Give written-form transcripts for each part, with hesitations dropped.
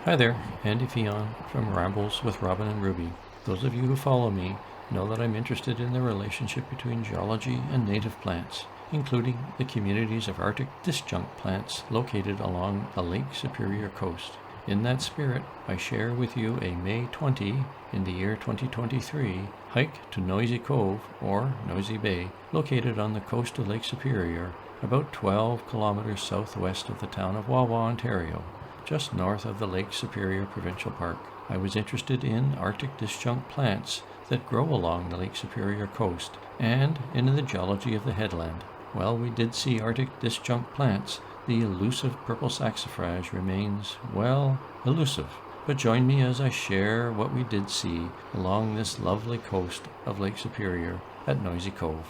Hi there, Andy Fyon from Rambles with Robin and Ruby. Those of you who follow me know that I'm interested in the relationship between geology and native plants, including the communities of Arctic disjunct plants located along the Lake Superior coast. In that spirit, I share with you a May 20 in the year 2023 hike to Noisy Cove, or Noisy Bay, located on the coast of Lake Superior, about 12 kilometers southwest of the town of Wawa, Ontario, just north of the Lake Superior Provincial Park. I was interested in Arctic disjunct plants that grow along the Lake Superior coast and in the geology of the headland. While we did see Arctic disjunct plants, the elusive purple saxifrage remains, well, elusive. But join me as I share what we did see along this lovely coast of Lake Superior at Noisy Cove.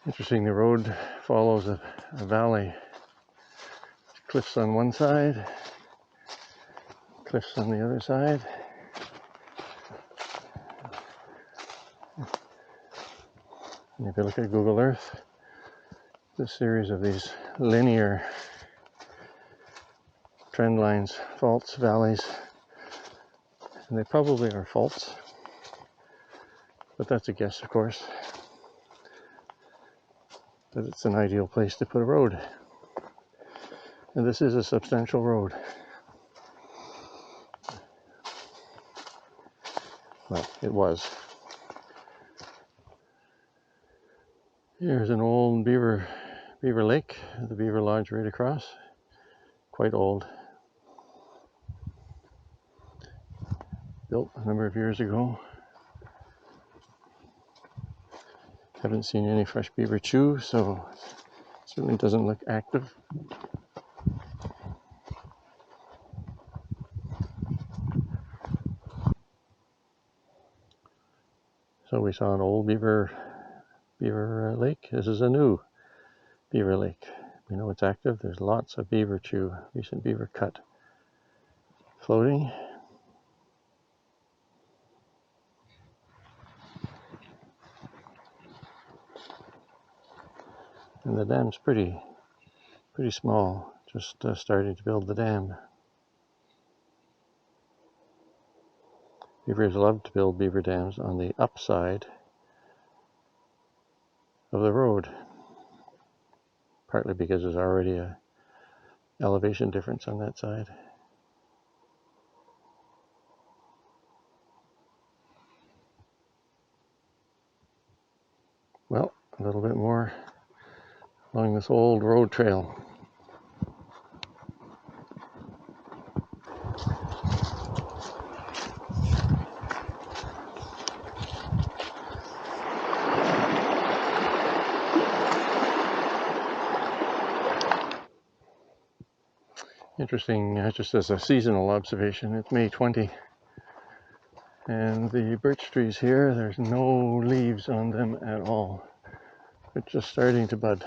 Interesting, the road follows a valley. Cliffs on one side, cliffs on the other side. And if you look at Google Earth, this series of these linear trend lines, faults, valleys, and they probably are faults, but that's a guess, of course. But it's an ideal place to put a road. And this is a substantial road. Well, it was. Here's an old beaver lake, the beaver lodge right across. Quite old. Built a number of years ago. Haven't seen any fresh beaver chew, so it certainly doesn't look active. So we saw an old beaver lake. This is a new beaver lake. We know it's active. There's lots of beaver chew, recent beaver cut floating. And the dam's pretty small, just starting to build the dam. Beavers love to build beaver dams on the upside of the road, partly because there's already a elevation difference on that side. Well, a little bit more along this old road trail. Interesting, just as a seasonal observation, it's May 20, and the birch trees here, there's no leaves on them at all. They're just starting to bud.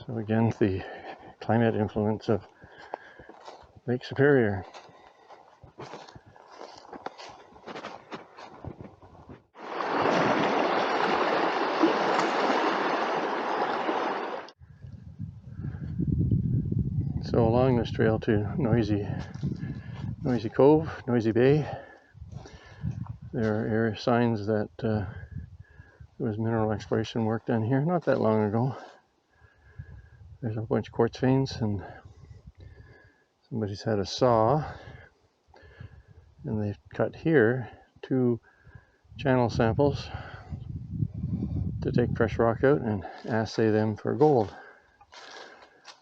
So again, the climate influence of Lake Superior. So along this trail to Noisy Cove, Noisy Bay, there are signs that there was mineral exploration work done here not that long ago. There's a bunch of quartz veins, and somebody's had a saw, and they've cut here 2 channel samples to take fresh rock out and assay them for gold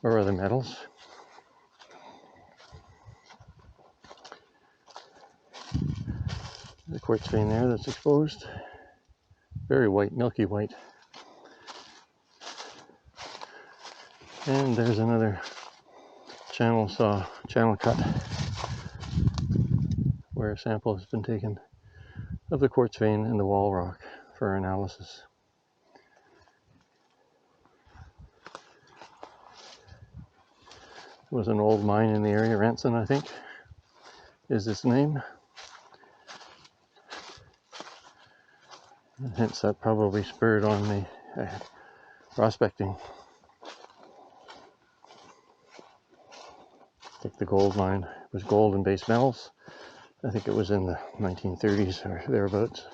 or other metals. The quartz vein there that's exposed, very white, milky white. And there's another channel cut where a sample has been taken of the quartz vein and the wall rock for analysis. There was an old mine in the area, Ranson, I think, is its name. And hence that probably spurred on the prospecting. I think the gold mine was gold and base metals. I think it was in the 1930s or thereabouts.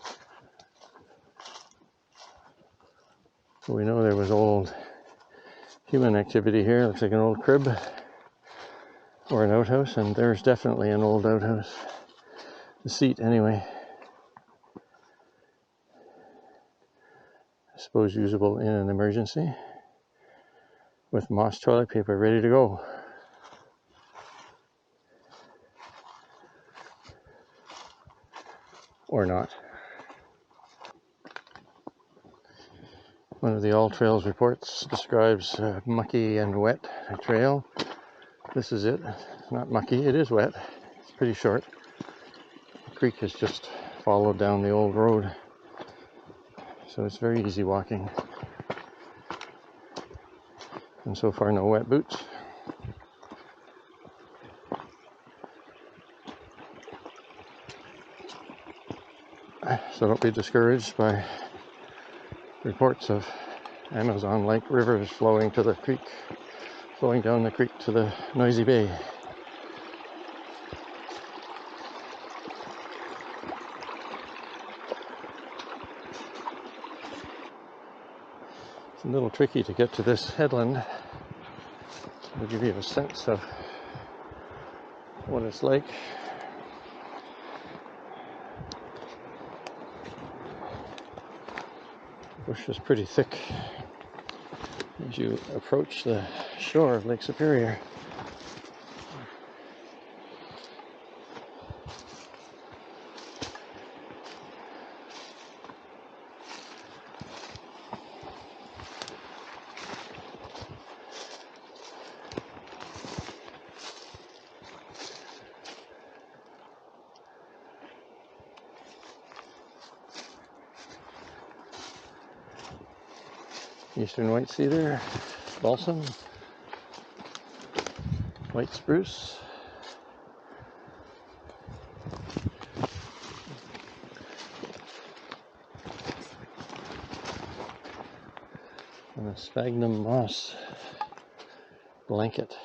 So we know there was old human activity here. Looks like an old crib or an outhouse, and there's definitely an old outhouse. The seat, anyway. I suppose usable in an emergency, with moss toilet paper ready to go. Or not. One of the All Trails reports describes mucky and wet trail. This is it. It's not mucky, it is wet. It's pretty short. The creek has just followed down the old road, so it's very easy walking. And so far, no wet boots. So don't be discouraged by reports of Amazon-like rivers flowing to the creek, flowing down the creek to the Noisy Bay. It's a little tricky to get to this headland. I'll give you a sense of what it's like. The bush is pretty thick as you approach the shore of Lake Superior. Eastern white cedar, balsam, white spruce, and a sphagnum moss blanket.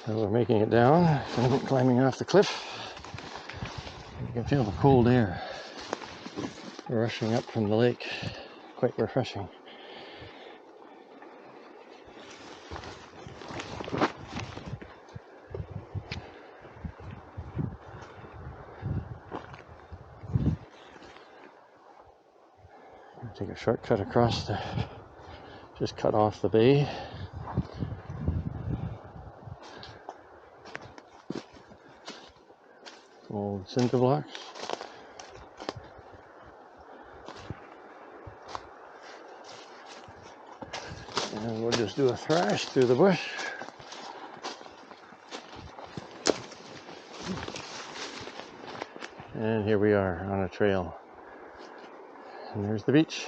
As we're making it down, climbing off the cliff, you can feel the cold air rushing up from the lake. Quite refreshing. Take a shortcut across the, just cut off the bay. Old cinder blocks. And we'll just do a thrash through the bush. And here we are on a trail. And there's the beach.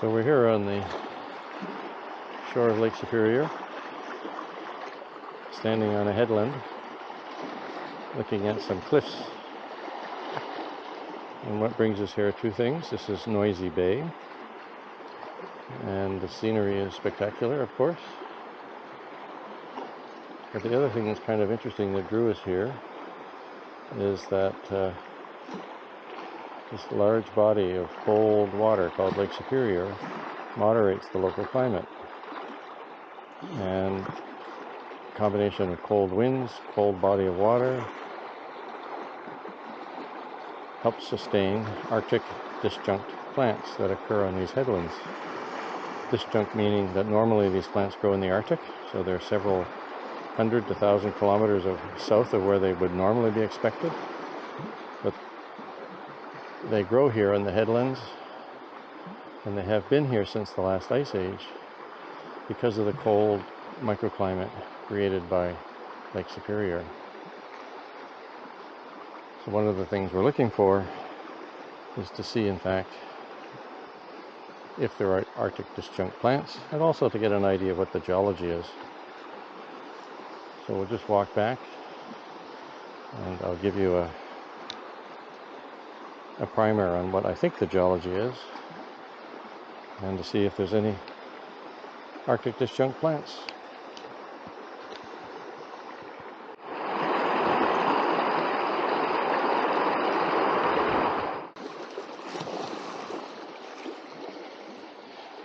So we're here on the shore of Lake Superior, standing on a headland, looking at some cliffs. And what brings us here are two things. This is Noisy Bay, and the scenery is spectacular, of course. But the other thing that's kind of interesting that drew us here is that this large body of cold water called Lake Superior moderates the local climate. And a combination of cold winds, cold body of water, helps sustain Arctic disjunct plants that occur on these headlands. Disjunct meaning that normally these plants grow in the Arctic, so they're several hundred to 1,000 kilometers south of where they would normally be expected. But they grow here in the headlands, and they have been here since the last ice age because of the cold microclimate created by Lake Superior. So one of the things we're looking for is to see, in fact, if there are Arctic disjunct plants, and also to get an idea of what the geology is. So we'll just walk back, and I'll give you a primer on what I think the geology is, and to see if there's any Arctic disjunct plants.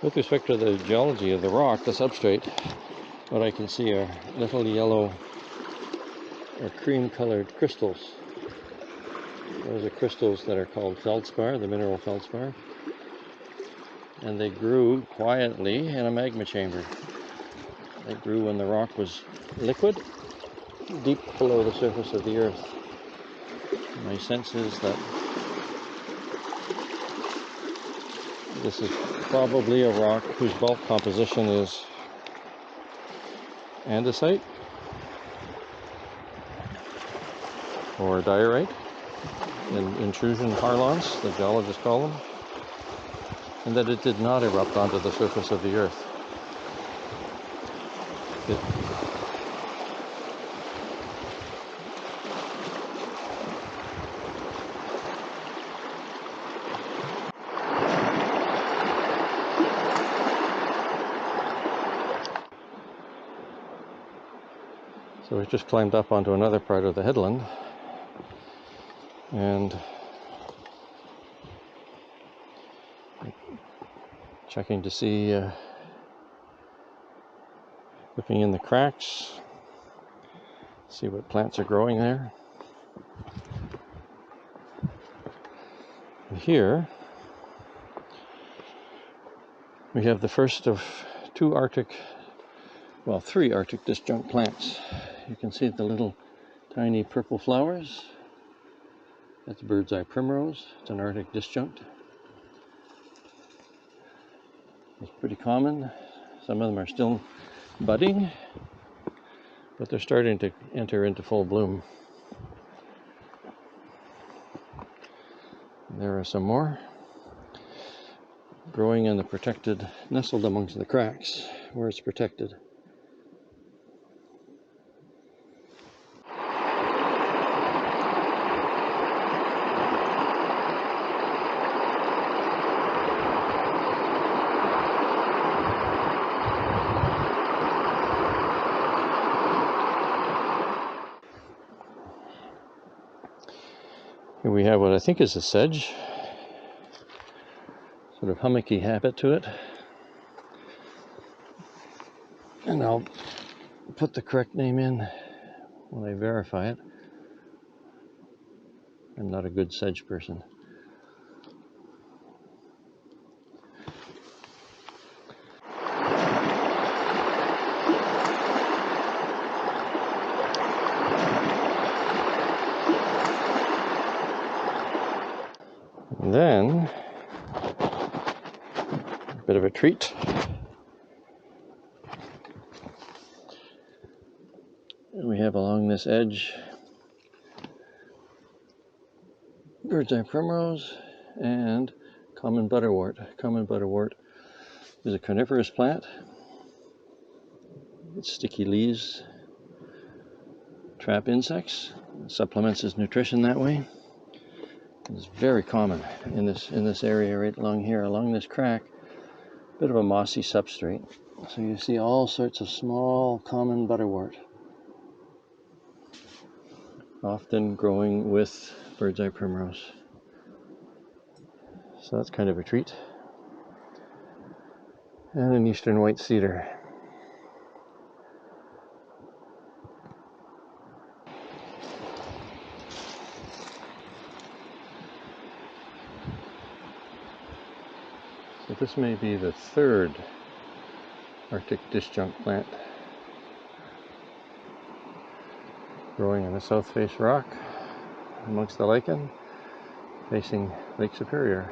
With respect to the geology of the rock, the substrate, what I can see are little yellow or cream-colored crystals. Those are crystals that are called feldspar, the mineral feldspar. And they grew quietly in a magma chamber. They grew when the rock was liquid, deep below the surface of the earth. My sense is that this is probably a rock whose bulk composition is andesite or diorite in intrusion parlance, the geologists call them, and that it did not erupt onto the surface of the earth. So we just climbed up onto another part of the headland, and checking to see, looking in the cracks, see what plants are growing there. And here we have the first of three Arctic disjunct plants. You can see the little tiny purple flowers. That's bird's eye primrose. It's an Arctic disjunct. It's pretty common. Some of them are still budding, but they're starting to enter into full bloom. And there are some more growing in the protected, nestled amongst the cracks where it's protected. Here we have what I think is a sedge, sort of hummocky habit to it. And I'll put the correct name in when I verify it. I'm not a good sedge person. And then, a bit of a treat. We have along this edge bird's eye primrose and common butterwort. Common butterwort is a carnivorous plant. Its sticky leaves trap insects. It supplements its nutrition that way. It's very common in this area right along here, along this crack. Bit of a mossy substrate. So you see all sorts of small common butterwort, often growing with bird's eye primrose. So that's kind of a treat. And an eastern white cedar. So this may be the third Arctic disjunct plant growing in the south face rock amongst the lichen facing Lake Superior.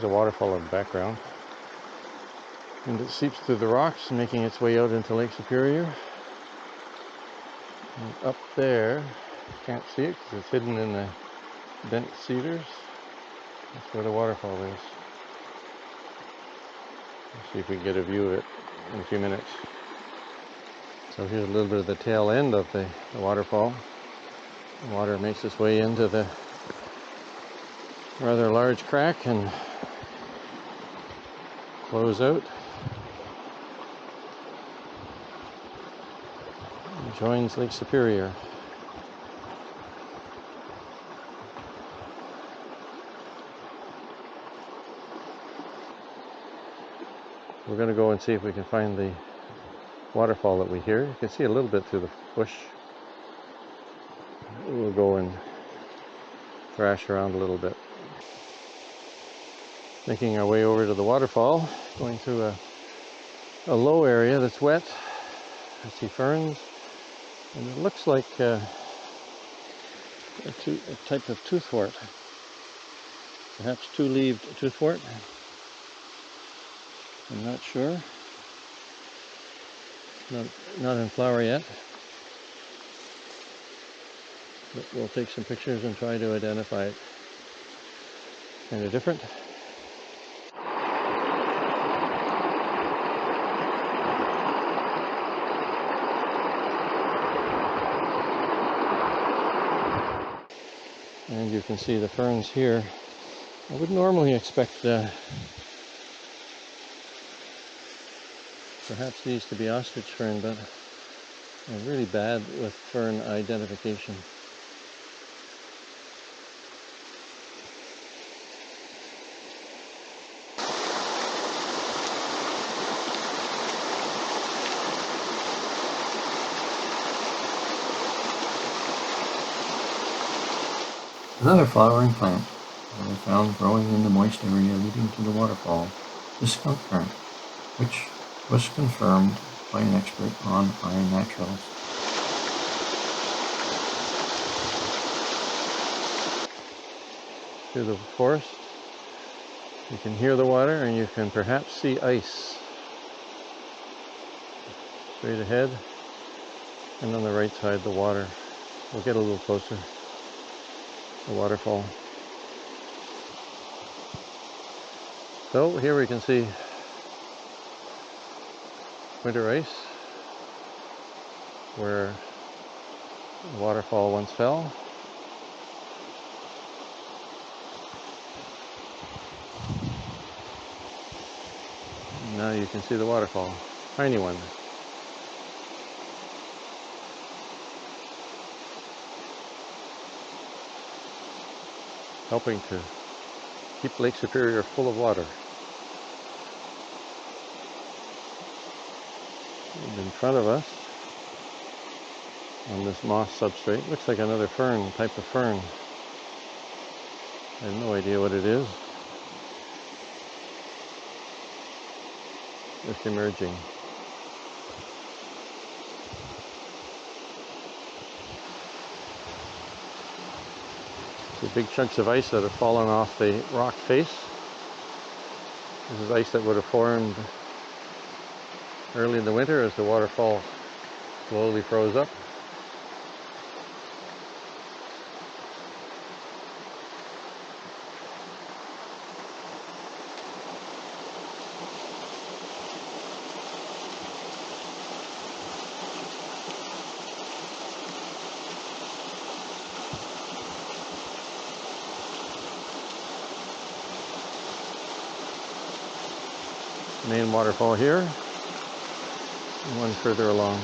There's a waterfall in the background. And it seeps through the rocks, making its way out into Lake Superior. And up there, can't see it because it's hidden in the bent cedars. That's where the waterfall is. Let's see if we can get a view of it in a few minutes. So here's a little bit of the tail end of the waterfall. The water makes its way into the rather large crack and flows out. And joins Lake Superior. We're going to go and see if we can find the waterfall that we hear. You can see a little bit through the bush. We'll go and thrash around a little bit. Making our way over to the waterfall, going through a low area that's wet. I see ferns, and it looks like a type of toothwort. Perhaps two-leaved toothwort. I'm not sure. Not in flower yet. But we'll take some pictures and try to identify it. Kind of different. And you can see the ferns here. I would normally expect perhaps these to be ostrich fern, but I'm really bad with fern identification. Another flowering plant that I found growing in the moist area leading to the waterfall is skunk fern, which was confirmed by an expert on iron naturals. Through the forest, you can hear the water and you can perhaps see ice straight ahead, and on the right side the water. We'll get a little closer. The waterfall. So here we can see winter ice where the waterfall once fell. And now you can see the waterfall, tiny one. Helping to keep Lake Superior full of water. And in front of us, on this moss substrate, looks like another fern, type of fern. I have no idea what it is. Just emerging. The big chunks of ice that have fallen off the rock face. This is ice that would have formed early in the winter as the waterfall slowly froze up. Main waterfall here, and one further along.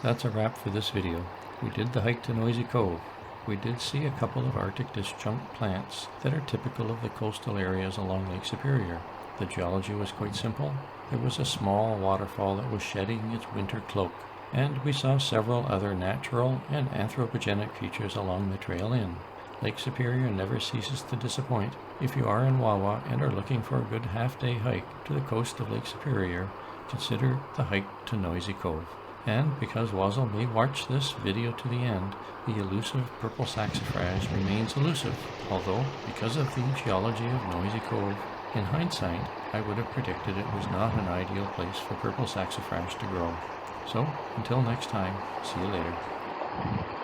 That's a wrap for this video. We did the hike to Noisy Cove. We did see a couple of Arctic disjunct plants that are typical of the coastal areas along Lake Superior. The geology was quite simple. There was a small waterfall that was shedding its winter cloak, and we saw several other natural and anthropogenic features along the trail in. Lake Superior never ceases to disappoint. If you are in Wawa and are looking for a good half-day hike to the coast of Lake Superior, consider the hike to Noisy Cove. And because Wazzle may watch this video to the end, the elusive purple saxifrage remains elusive, although because of the geology of Noisy Cove, in hindsight, I would have predicted it was not an ideal place for purple saxifrage to grow. So, until next time, see you later.